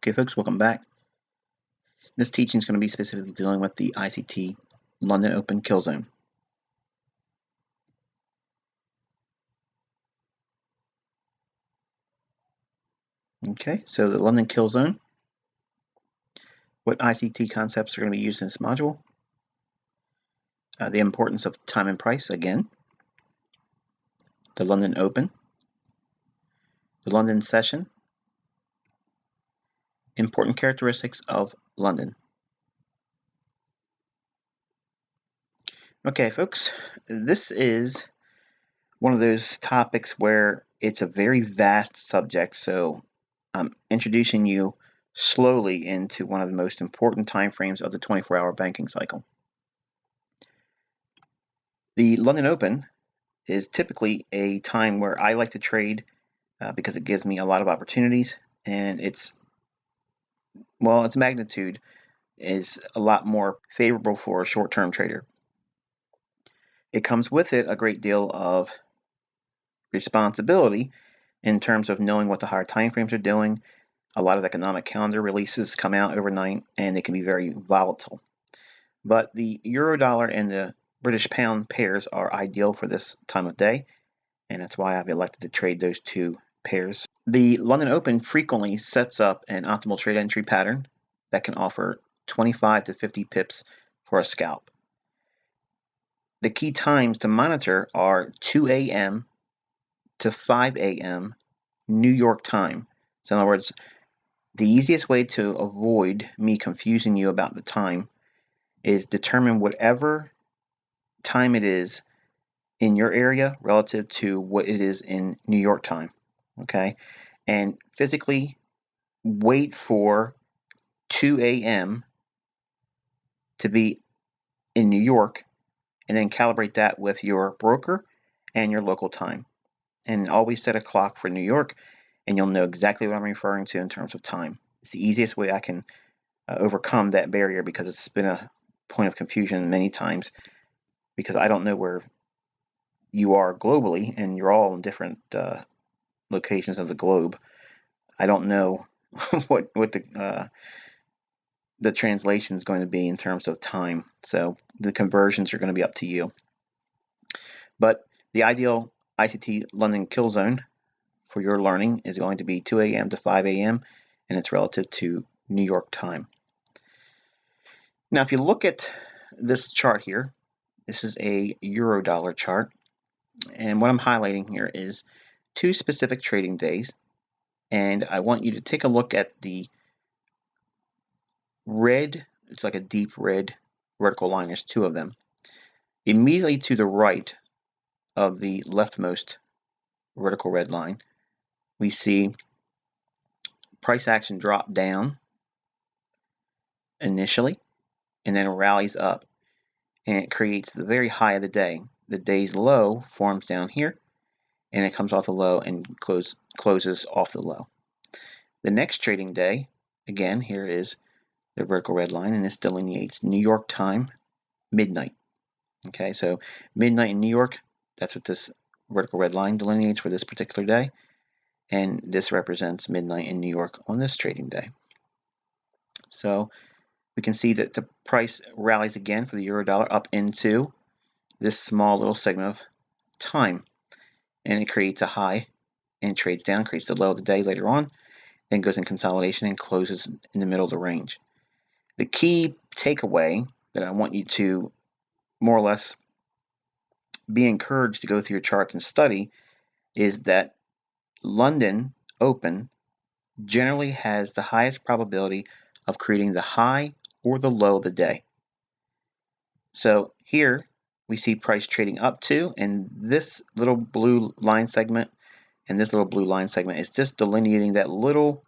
Okay, folks, welcome back. This teaching is going to be specifically dealing with the ICT London Open Killzone. Okay, so the London Killzone, what ICT concepts are going to be used in this module? The importance of time and price, again, the London Open, the London Session, important characteristics of London. Okay, folks, this is one of those topics where it's a very vast subject, so I'm introducing you slowly into one of the most important time frames of the 24-hour banking cycle. The London Open is typically a time where I like to trade because it gives me a lot of opportunities, and its magnitude is a lot more favorable for a short-term trader. It comes with it a great deal of responsibility in terms of knowing what the higher time frames are doing. A lot of economic calendar releases come out overnight, and they can be very volatile. But the euro dollar and the British pound pairs are ideal for this time of day, and that's why I've elected to trade those two pairs. The London Open frequently sets up an optimal trade entry pattern that can offer 25 to 50 pips for a scalp. The key times to monitor are 2 a.m. to 5 a.m. New York time. So in other words, the easiest way to avoid me confusing you about the time is determine whatever time it is in your area relative to what it is in New York time, okay? And physically wait for 2 a.m. to be in New York, and then calibrate that with your broker and your local time. And always set a clock for New York, and you'll know exactly what I'm referring to in terms of time. It's the easiest way I can overcome that barrier, because it's been a point of confusion many times, because I don't know where you are globally, and you're all in different locations of the globe. I don't know what the translation is going to be in terms of time, so the conversions are going to be up to you. But the ideal ICT London Killzone for your learning is going to be 2 a.m. to 5 a.m. and it's relative to New York time. Now, if you look at this chart here, this is a euro dollar chart, and what I'm highlighting here is two specific trading days, and I want you to take a look at the red. It's like a deep red vertical line. There's two of them. Immediately to the right of the leftmost vertical red line, we see price action drop down initially, and then it rallies up, and it creates the very high of the day. The day's low forms down here, and it comes off the low and closes off the low. The next trading day, again, here is the vertical red line, and this delineates New York time, midnight. Okay, so midnight in New York, that's what this vertical red line delineates for this particular day, and this represents midnight in New York on this trading day. So we can see that the price rallies again for the euro dollar up into this small little segment of time, and it creates a high and trades down, creates the low of the day later on, then goes in consolidation and closes in the middle of the range. The key takeaway that I want you to more or less be encouraged to go through your charts and study is that London Open generally has the highest probability of creating the high or the low of the day. So here we see price trading up to, and this little blue line segment and this little blue line segment is just delineating that little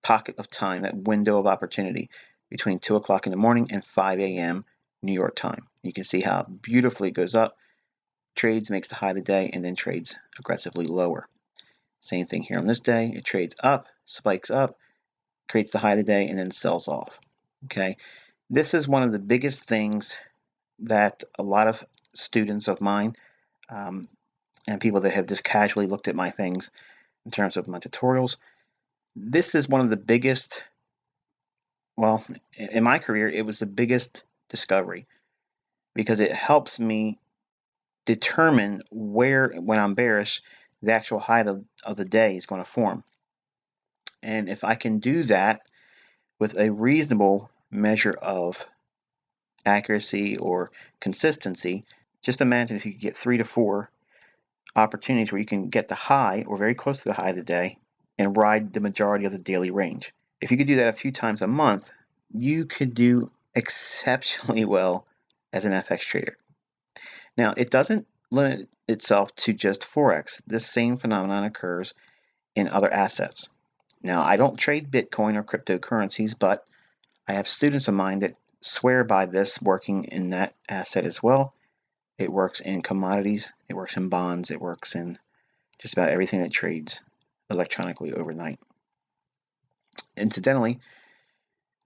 pocket of time, that window of opportunity between 2 o'clock in the morning and 5 a.m. New York time. You can see how beautifully it goes up, trades, makes the high of the day, and then trades aggressively lower. Same thing here on this day. It trades up, spikes up, creates the high of the day, and then sells off. Okay, this is one of the biggest things that a lot of students of mine and people that have just casually looked at my things in terms of my tutorials, this is one of the biggest well, in my career, it was the biggest discovery because it helps me determine where, when I'm bearish, the actual high of the day is going to form. And if I can do that with a reasonable measure of accuracy or consistency, just imagine if you could get 3 to 4 opportunities where you can get the high or very close to the high of the day and ride the majority of the daily range. If you could do that a few times a month, you could do exceptionally well as an FX trader. Now, it doesn't limit itself to just Forex. This same phenomenon occurs in other assets. Now, I don't trade Bitcoin or cryptocurrencies, but I have students of mine that swear by this working in that asset as well. It works in commodities, it works in bonds, it works in just about everything that trades electronically overnight. Incidentally,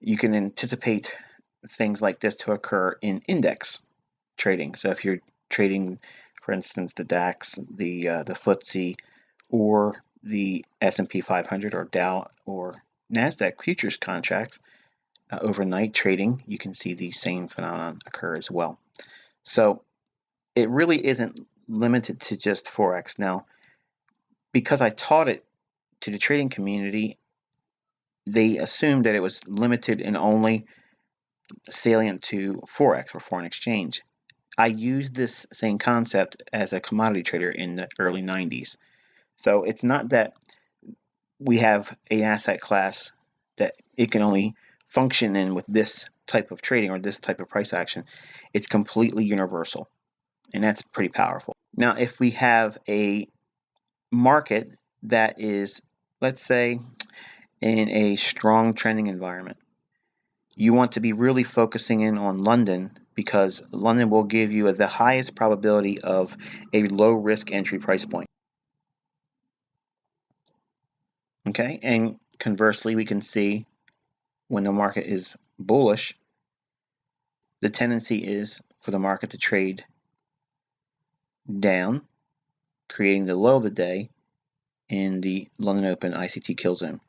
you can anticipate things like this to occur in index trading. So if you're trading, for instance, the DAX, the FTSE, or the S&P 500 or Dow or NASDAQ futures contracts, overnight trading, you can see the same phenomenon occur as well. So it really isn't limited to just Forex. Now, because I taught it to the trading community, they assumed that it was limited and only salient to Forex or foreign exchange. I used this same concept as a commodity trader in the early 90s. So it's not that we have an asset class that it can only function in with this type of trading or this type of price action. It's completely universal, and that's pretty powerful. Now, if we have a market that is, let's say, in a strong trending environment, you want to be really focusing in on London because London will give you the highest probability of a low risk entry price point. Okay, and conversely, we can see when the market is bullish, the tendency is for the market to trade down, creating the low of the day in the London Open ICT Killzone.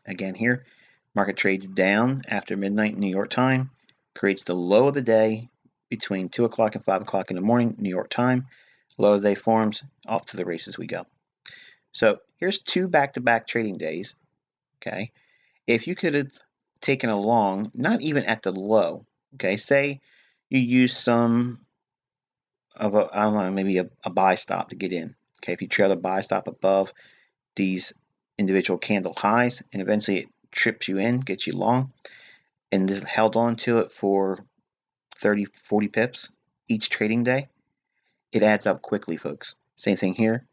Again here, market trades down after midnight New York time, creates the low of the day between 2 o'clock and 5 o'clock in the morning New York time. Low of the day forms, off to the races we go. So here's 2 back-to-back trading days. Okay, if you could have taken a long, not even at the low, okay, say you use some of a, I don't know, maybe a buy stop to get in. Okay, if you trail a buy stop above these individual candle highs and eventually it trips you in, gets you long, and this held on to it for 30, 40 pips each trading day, it adds up quickly, folks. Same thing here.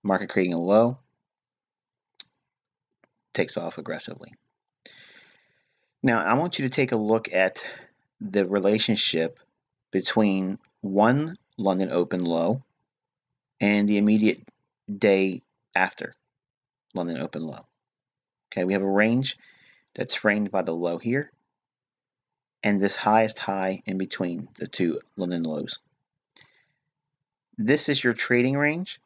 Market creating a low, takes off aggressively. Now, I want you to take a look at the relationship between one London Open low and the immediate day after London Open low. Okay, we have a range that's framed by the low here and this highest high in between the 2 London lows. This is your trading range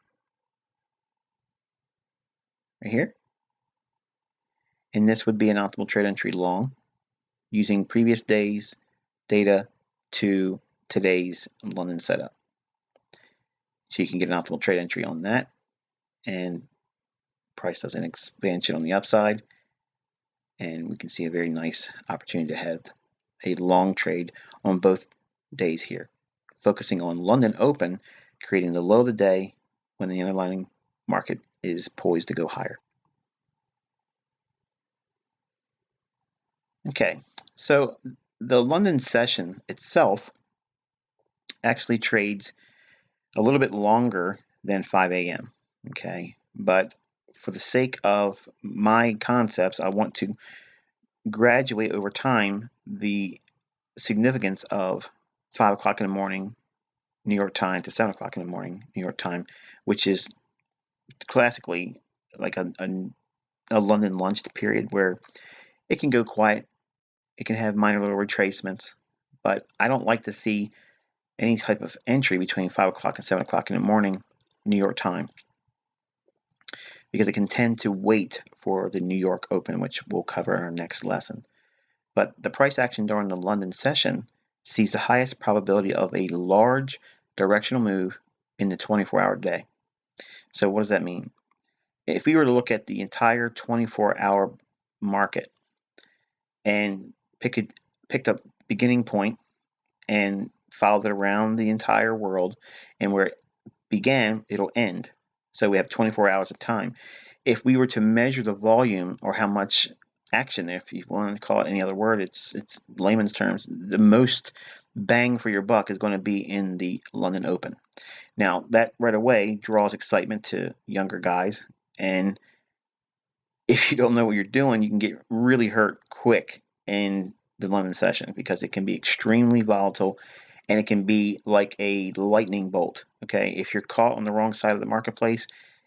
right here. And this would be an optimal trade entry long using previous days data to today's London setup. So you can get an optimal trade entry on that, and price does an expansion on the upside, and we can see a very nice opportunity to have a long trade on both days here, focusing on London Open, creating the low of the day when the underlying market is poised to go higher. Okay, so the London session itself actually trades a little bit longer than 5 a.m. Okay, but for the sake of my concepts, I want to graduate over time the significance of 5 o'clock in the morning New York time to 7 o'clock in the morning New York time, which is classically like a London lunch period where it can go quiet, it can have minor little retracements, but I don't like to see any type of entry between 5 o'clock and 7 o'clock in the morning New York time. because it can tend to wait for the New York Open, which we'll cover in our next lesson. But the price action during the London session sees the highest probability of a large directional move in the 24-hour day. So what does that mean? If we were to look at the entire 24-hour market and picked a beginning point and followed it around the entire world, and where it began, it'll end. So we have 24 hours of time. If we were to measure the volume, or how much action, if you want to call it any other word, it's layman's terms, the most bang for your buck is going to be in the London Open. Now, that right away draws excitement to younger guys, and if you don't know what you're doing, you can get really hurt quick in the London session, because it can be extremely volatile, and it can be like a lightning bolt. Okay, if you're caught on the wrong side of the marketplace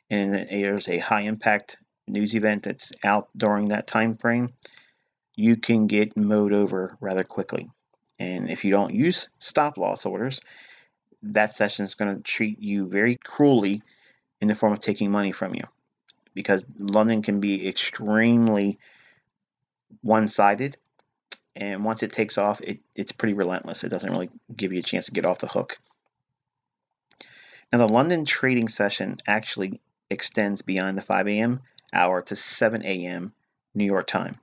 and there's a high impact news event that's out during that time frame, you can get mowed over rather quickly. And if you don't use stop loss orders, that session is going to treat you very cruelly in the form of taking money from you, because London can be extremely one-sided, and once it takes off, it's pretty relentless. It doesn't really give you a chance to get off the hook. Now, the London trading session actually extends beyond the 5 a.m. hour to 7 a.m. New York time.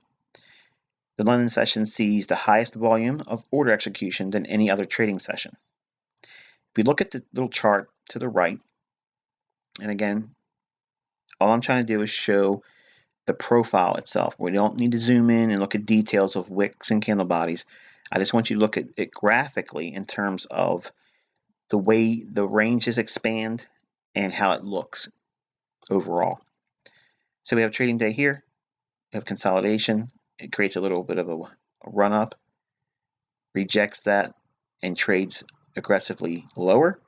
The London session sees the highest volume of order execution than any other trading session. If we look at the little chart to the right, and again, all I'm trying to do is show the profile itself. We don't need to zoom in and look at details of wicks and candle bodies. I just want you to look at it graphically in terms of the way the ranges expand and how it looks overall. So we have trading day here. We have consolidation. It creates a little bit of a run up, rejects that, and trades aggressively lower,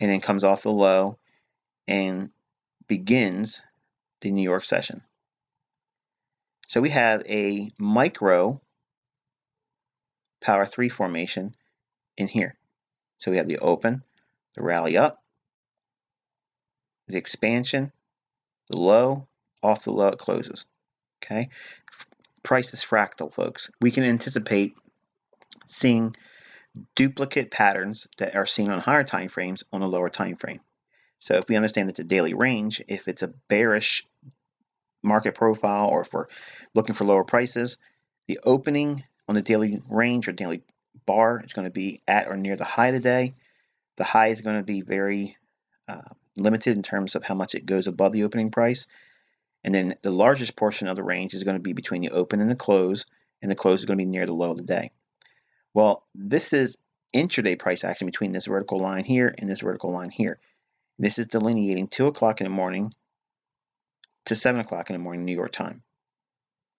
and then comes off the low and begins the New York session. So we have a micro power 3 formation in here. So we have the open, the rally up, the expansion, the low, off the low it closes. Okay, price is fractal, folks. We can anticipate seeing duplicate patterns that are seen on higher time frames on a lower time frame. So if we understand that the daily range, if it's a bearish market profile, or if we're looking for lower prices, the opening on the daily range or daily bar is going to be at or near the high of the day. The high is going to be very limited in terms of how much it goes above the opening price. And then the largest portion of the range is going to be between the open and the close is going to be near the low of the day. Well, this is intraday price action between this vertical line here and this vertical line here. This is delineating 2 o'clock in the morning to 7 o'clock in the morning New York time.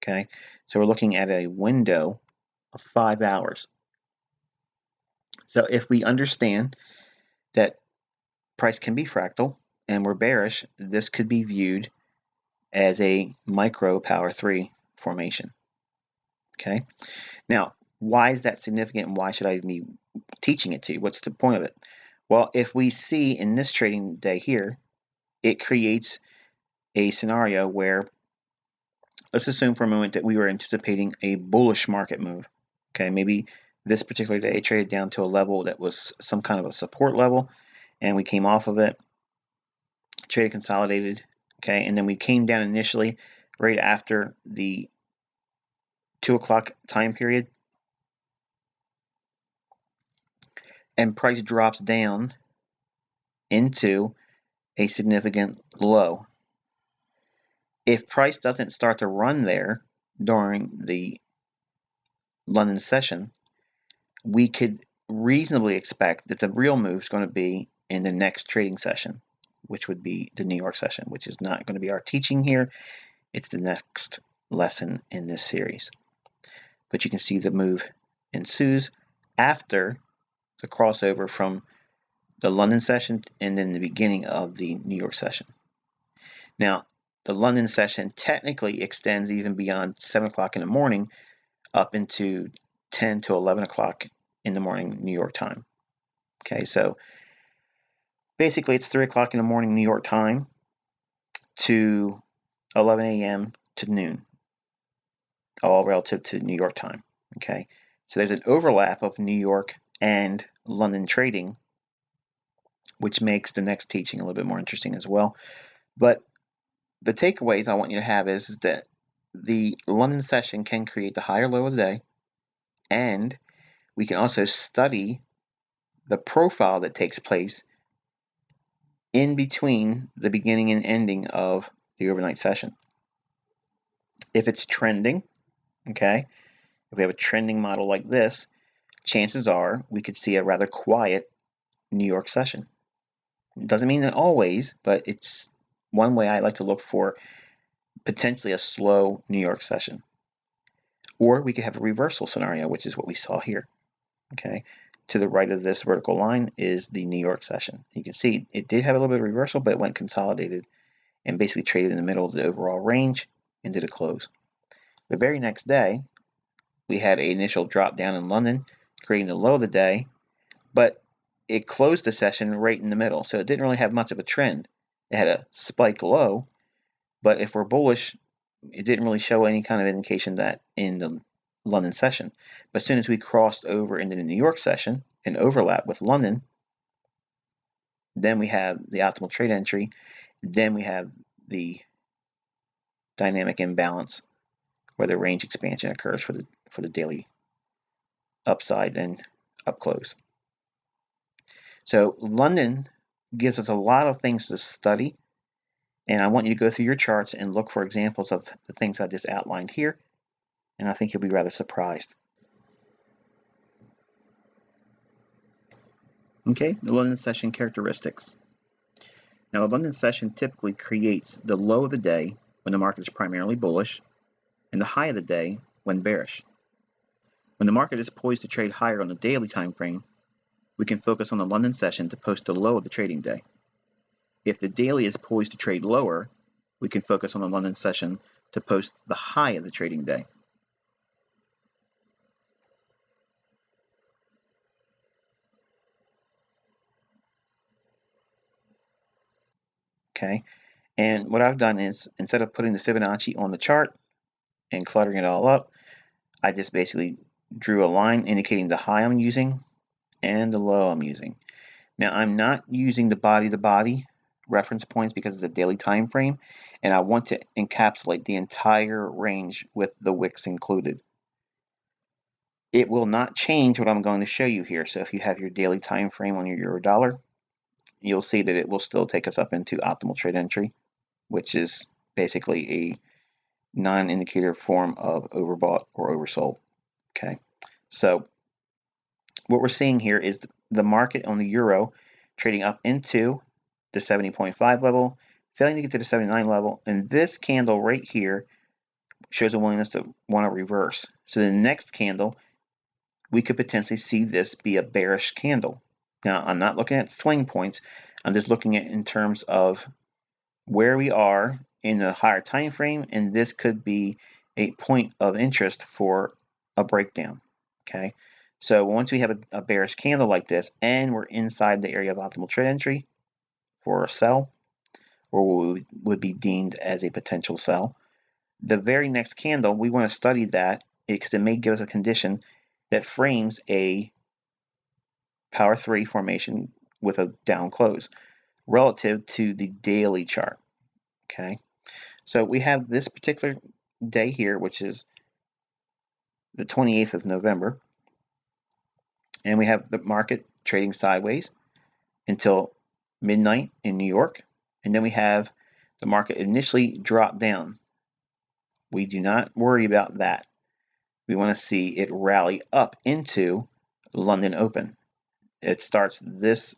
Okay, so we're looking at a window of 5 hours. So if we understand that price can be fractal and we're bearish, this could be viewed as a micro power 3 formation. Okay, now why is that significant, and why should I be teaching it to you? What's the point of it? Well, if we see in this trading day here, it creates a scenario where, let's assume for a moment that we were anticipating a bullish market move. Okay, maybe this particular day it traded down to a level that was some kind of a support level, and we came off of it, traded consolidated, okay, and then we came down initially right after the 2 o'clock time period, and price drops down into a significant low. If price doesn't start to run there during the London session, we could reasonably expect that the real move is going to be in the next trading session, which would be the New York session, which is not going to be our teaching here. It's the next lesson in this series. But you can see the move ensues after the crossover from the London session and then the beginning of the New York session. Now, the London session technically extends even beyond 7 o'clock in the morning up into 10 to 11 o'clock in the morning New York time. Okay, so basically it's 3 o'clock in the morning New York time, to 11 a.m. to noon, all relative to New York time. Okay, so there's an overlap of New York and London trading, which makes the next teaching a little bit more interesting as well. But the takeaways I want you to have is that the London session can create the higher low of the day, and we can also study the profile that takes place in between the beginning and ending of the overnight session. If it's trending, okay, if we have a trending model like this, chances are we could see a rather quiet New York session. It doesn't mean that always, but it's one way I like to look for potentially a slow New York session. Or we could have a reversal scenario, which is what we saw here. Okay, to the right of this vertical line is the New York session. You can see it did have a little bit of reversal, but it went consolidated and basically traded in the middle of the overall range and did a close. The very next day, we had an initial drop down in London, creating the low of the day, but it closed the session right in the middle, so it didn't really have much of a trend. It had a spike low, but if we're bullish, it didn't really show any kind of indication that in the London session. But as soon as we crossed over into the New York session and overlap with London, then we have the optimal trade entry, then we have the dynamic imbalance where the range expansion occurs for the daily upside and up close. So London gives us a lot of things to study, and I want you to go through your charts and look for examples of the things I just outlined here, and I think you'll be rather surprised. Okay, the London session characteristics. Now, the London session typically creates the low of the day when the market is primarily bullish and the high of the day when bearish. When the market is poised to trade higher on the daily time frame, we can focus on the London session to post the low of the trading day. If the daily is poised to trade lower, we can focus on the London session to post the high of the trading day. Okay, and what I've done is instead of putting the Fibonacci on the chart and cluttering it all up, I just basically drew a line indicating the high I'm using and the low I'm using. Now I'm not using the body-to-body reference points because it's a daily time frame, and I want to encapsulate the entire range with the wicks included. It will not change what I'm going to show you here. So if you have your daily time frame on your euro dollar, you'll see that it will still take us up into optimal trade entry, which is basically a non-indicator form of overbought or oversold. Okay, so what we're seeing here is the market on the euro trading up into the 70.5 level, failing to get to the 79 level, and this candle right here shows a willingness to want to reverse. So the next candle, we could potentially see this be a bearish candle. Now, I'm not looking at swing points. I'm just looking at in terms of where we are in a higher time frame, and this could be a point of interest for a breakdown. Okay, so once we have a bearish candle like this, and we're inside the area of optimal trade entry for a sell, or what would be deemed as a potential sell, the very next candle, we want to study that because it may give us a condition that frames a power 3 formation with a down close relative to the daily chart. Okay, so we have this particular day here, which is the 28th of November, and we have the market trading sideways until midnight in New York, and then we have the market initially drop down. We do not worry about that. We want to see it rally up into London Open. It starts this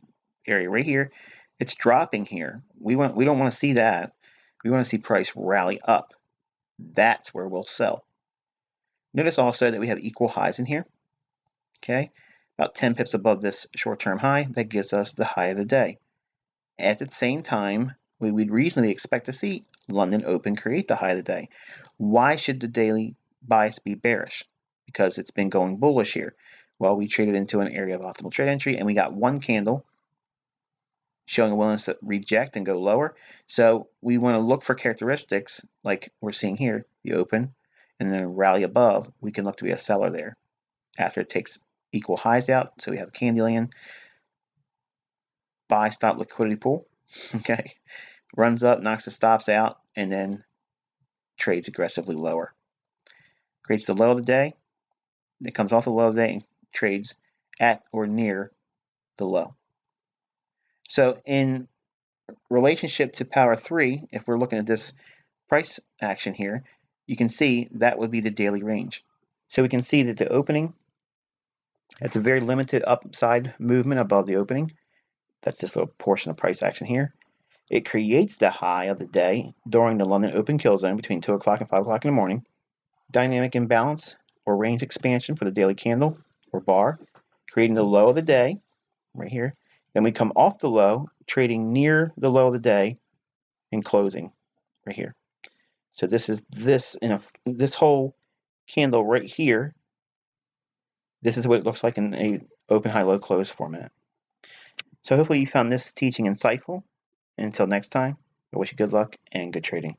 area right here. It's dropping here. We don't want to see that. We want to see price rally up. That's where we'll sell. Notice also that we have equal highs in here. Okay, about 10 pips above this short-term high. That gives us the high of the day. At the same time, we would reasonably expect to see London Open create the high of the day. Why should the daily bias be bearish? Because it's been going bullish here. Well, we traded into an area of optimal trade entry, and we got one candle showing a willingness to reject and go lower. So we want to look for characteristics like we're seeing here, the open, and then rally above. We can look to be a seller there after it takes equal highs out. So we have a Candyland buy stop liquidity pool. Okay, runs up, knocks the stops out, and then trades aggressively lower. Creates the low of the day. It comes off the low of the day and trades at or near the low. So in relationship to power 3, if we're looking at this price action here, you can see that would be the daily range. So we can see that the opening, it's a very limited upside movement above the opening. That's this little portion of price action here. It creates the high of the day during the London open kill zone between 2 o'clock and 5 o'clock in the morning. Dynamic imbalance or range expansion for the daily candle or bar, creating the low of the day right here. Then we come off the low, trading near the low of the day and closing right here. So this is this whole candle right here. This is what it looks like in a open, high, low, close format. So hopefully you found this teaching insightful. And until next time, I wish you good luck and good trading.